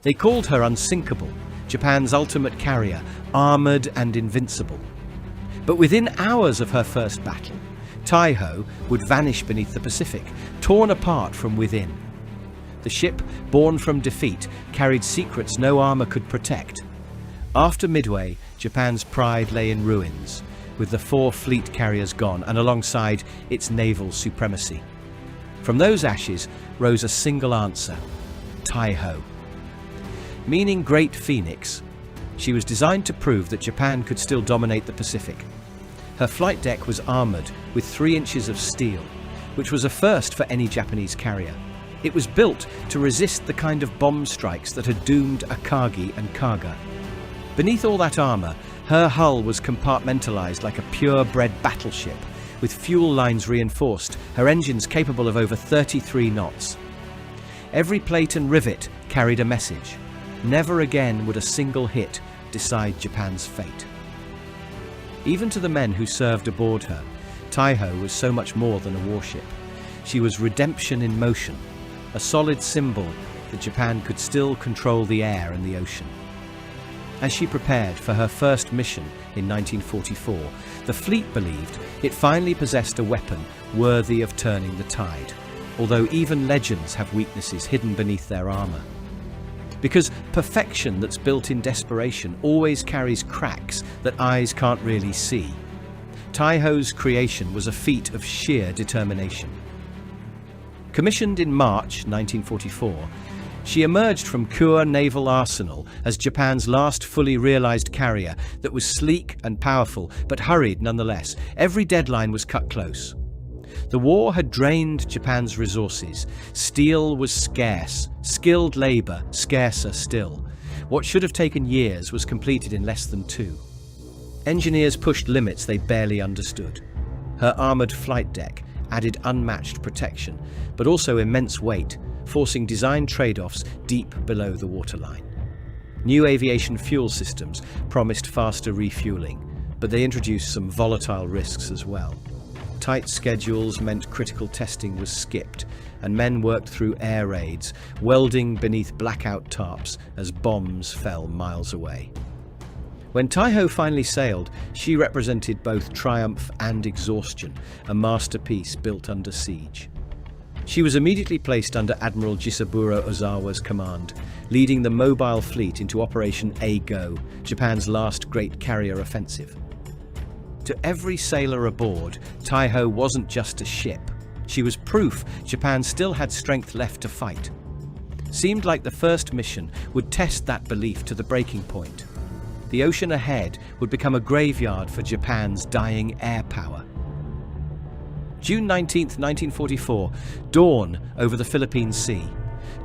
They called her Unsinkable, Japan's ultimate carrier, armored and invincible. But within hours of her first battle, Taihō would vanish beneath the Pacific, torn apart from within. The ship, born from defeat, carried secrets no armor could protect. After Midway, Japan's pride lay in ruins, with the 4 fleet carriers gone and alongside its naval supremacy. From those ashes rose a single answer: Taihō. Meaning Great Phoenix, she was designed to prove that Japan could still dominate the Pacific. Her flight deck was armored with 3 inches of steel, which was a first for any Japanese carrier. It was built to resist the kind of bomb strikes that had doomed Akagi and Kaga. Beneath all that armor, her hull was compartmentalized like a purebred battleship, with fuel lines reinforced, her engines capable of over 33 knots. Every plate and rivet carried a message. Never again would a single hit decide Japan's fate. Even to the men who served aboard her, Taihō was so much more than a warship. She was redemption in motion, a solid symbol that Japan could still control the air and the ocean. As she prepared for her first mission in 1944, the fleet believed it finally possessed a weapon worthy of turning the tide, although even legends have weaknesses hidden beneath their armor. Because perfection that's built in desperation always carries cracks that eyes can't really see. Taihō's creation was a feat of sheer determination. Commissioned in March 1944, she emerged from Kure Naval Arsenal as Japan's last fully realized carrier that was sleek and powerful, but hurried nonetheless. Every deadline was cut close. The war had drained Japan's resources. Steel was scarce, skilled labor scarcer still. What should have taken years was completed in less than 2. Engineers pushed limits they barely understood. Her armored flight deck added unmatched protection, but also immense weight, forcing design trade-offs deep below the waterline. New aviation fuel systems promised faster refueling, but they introduced some volatile risks as well. Tight schedules meant critical testing was skipped, and men worked through air raids, welding beneath blackout tarps as bombs fell miles away. When Taihō finally sailed, she represented both triumph and exhaustion, a masterpiece built under siege. She was immediately placed under Admiral Jisaburo Ozawa's command, leading the mobile fleet into Operation A-Go, Japan's last great carrier offensive. To every sailor aboard, Taihō wasn't just a ship. She was proof Japan still had strength left to fight. Seemed like the first mission would test that belief to the breaking point. The ocean ahead would become a graveyard for Japan's dying air power. June 19, 1944, dawn over the Philippine Sea.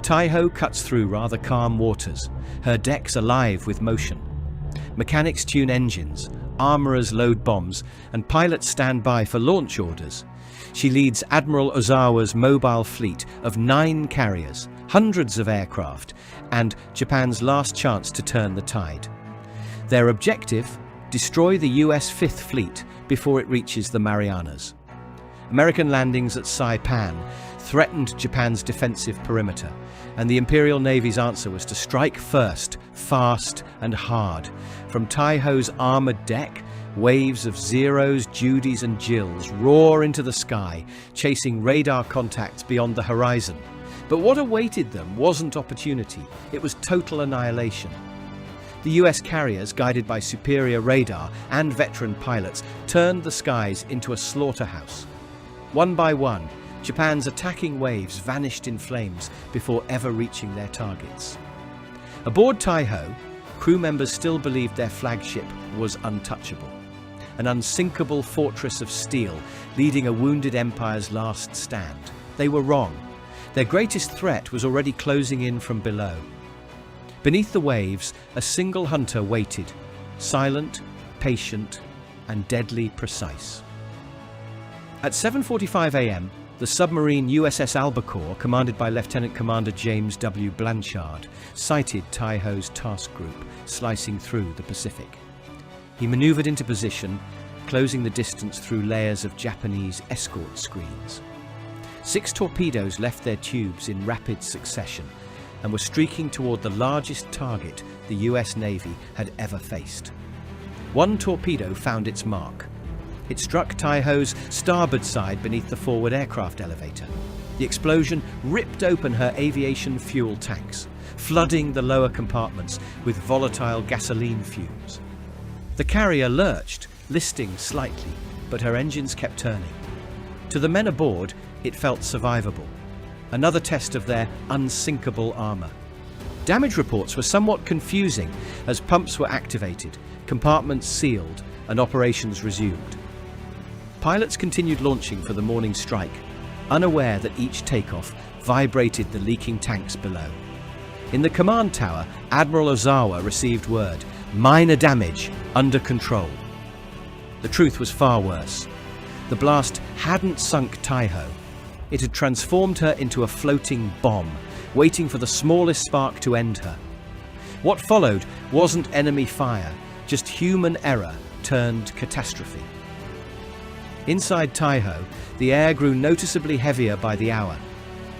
Taihō cuts through rather calm waters, her decks alive with motion. Mechanics tune engines, armorers load bombs, and pilots stand by for launch orders. She leads Admiral Ozawa's mobile fleet of 9 carriers, hundreds of aircraft, and Japan's last chance to turn the tide. Their objective: destroy the US 5th Fleet before it reaches the Marianas. American landings at Saipan threatened Japan's defensive perimeter, and the Imperial Navy's answer was to strike first, fast and hard. From Taihō's armored deck, waves of Zeros, Judies and Jills roar into the sky, chasing radar contacts beyond the horizon. But what awaited them wasn't opportunity, it was total annihilation. The US carriers, guided by superior radar and veteran pilots, turned the skies into a slaughterhouse. One by one, Japan's attacking waves vanished in flames before ever reaching their targets. Aboard Taihō, crew members still believed their flagship was untouchable, an unsinkable fortress of steel leading a wounded empire's last stand. They were wrong. Their greatest threat was already closing in from below. Beneath the waves, a single hunter waited, silent, patient, and deadly precise. At 7:45 a.m., the submarine USS Albacore, commanded by Lieutenant Commander James W. Blanchard, sighted Taihō's task group slicing through the Pacific. He maneuvered into position, closing the distance through layers of Japanese escort screens. 6 torpedoes left their tubes in rapid succession, and were streaking toward the largest target the US Navy had ever faced. One torpedo found its mark. It struck Taihō's starboard side beneath the forward aircraft elevator. The explosion ripped open her aviation fuel tanks, flooding the lower compartments with volatile gasoline fumes. The carrier lurched, listing slightly, but her engines kept turning. To the men aboard, it felt survivable. Another test of their unsinkable armor. Damage reports were somewhat confusing as pumps were activated, compartments sealed, and operations resumed. Pilots continued launching for the morning strike, unaware that each takeoff vibrated the leaking tanks below. In the command tower, Admiral Ozawa received word, minor damage, under control. The truth was far worse. The blast hadn't sunk Taihō. It had transformed her into a floating bomb, waiting for the smallest spark to end her. What followed wasn't enemy fire, just human error turned catastrophe. Inside Taihō, the air grew noticeably heavier by the hour.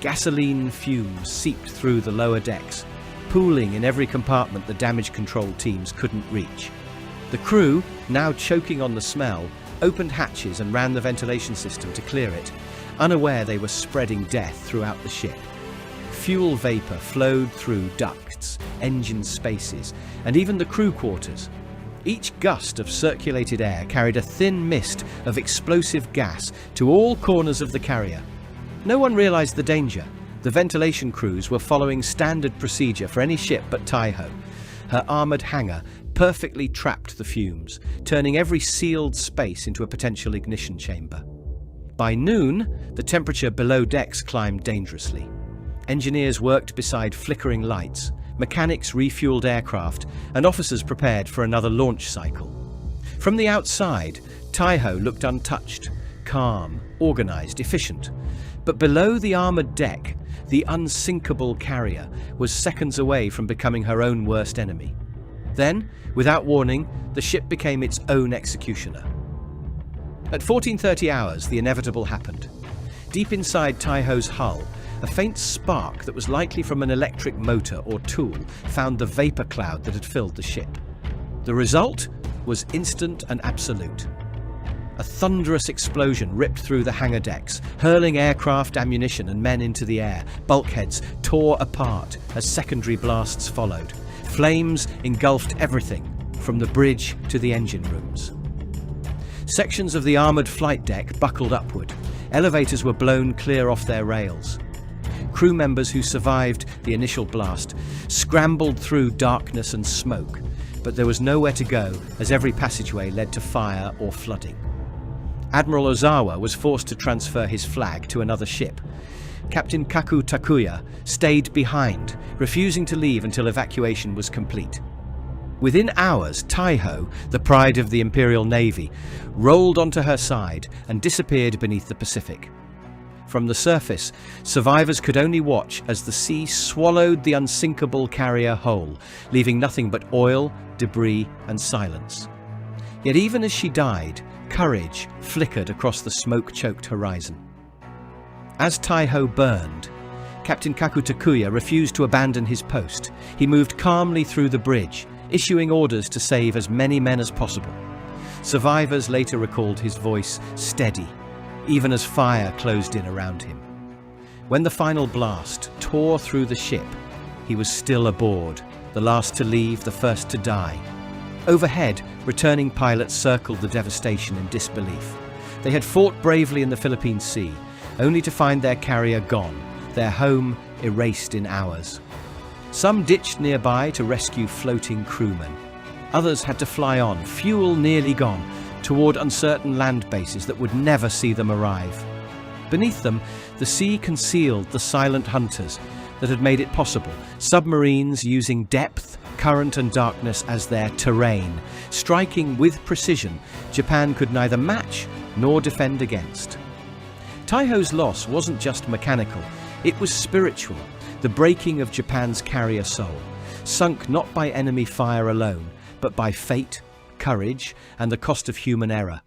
Gasoline fumes seeped through the lower decks, pooling in every compartment the damage control teams couldn't reach. The crew, now choking on the smell, opened hatches and ran the ventilation system to clear it, unaware they were spreading death throughout the ship. Fuel vapor flowed through ducts, engine spaces, and even the crew quarters. Each gust of circulated air carried a thin mist of explosive gas to all corners of the carrier. No one realized the danger. The ventilation crews were following standard procedure for any ship but Taihō. Her armored hangar perfectly trapped the fumes, turning every sealed space into a potential ignition chamber. By noon, the temperature below decks climbed dangerously. Engineers worked beside flickering lights, mechanics refueled aircraft, and officers prepared for another launch cycle. From the outside, Taihō looked untouched, calm, organized, efficient. But below the armored deck, the unsinkable carrier was seconds away from becoming her own worst enemy. Then, without warning, the ship became its own executioner. At 14:30 hours, the inevitable happened. Deep inside Taihō's hull, a faint spark that was likely from an electric motor or tool found the vapor cloud that had filled the ship. The result was instant and absolute. A thunderous explosion ripped through the hangar decks, hurling aircraft, ammunition, and men into the air. Bulkheads tore apart as secondary blasts followed. Flames engulfed everything, from the bridge to the engine rooms. Sections of the armored flight deck buckled upward. Elevators were blown clear off their rails. Crew members who survived the initial blast scrambled through darkness and smoke, but there was nowhere to go as every passageway led to fire or flooding. Admiral Ozawa was forced to transfer his flag to another ship. Captain Kaku Takuya stayed behind, refusing to leave until evacuation was complete. Within hours, Taihō, the pride of the Imperial Navy, rolled onto her side and disappeared beneath the Pacific. From the surface, survivors could only watch as the sea swallowed the unsinkable carrier whole, leaving nothing but oil, debris, and silence. Yet even as she died, courage flickered across the smoke-choked horizon. As Taihō burned, Captain Kaku Takuya refused to abandon his post. He moved calmly through the bridge, issuing orders to save as many men as possible. Survivors later recalled his voice steady, even as fire closed in around him. When the final blast tore through the ship, he was still aboard, the last to leave, the first to die. Overhead, returning pilots circled the devastation in disbelief. They had fought bravely in the Philippine Sea, only to find their carrier gone, their home erased in hours. Some ditched nearby to rescue floating crewmen. Others had to fly on, fuel nearly gone, toward uncertain land bases that would never see them arrive. Beneath them, the sea concealed the silent hunters that had made it possible, submarines using depth, current and darkness as their terrain, striking with precision Japan could neither match nor defend against. Taihō's loss wasn't just mechanical, it was spiritual, the breaking of Japan's carrier soul, sunk not by enemy fire alone, but by fate, courage, and the cost of human error.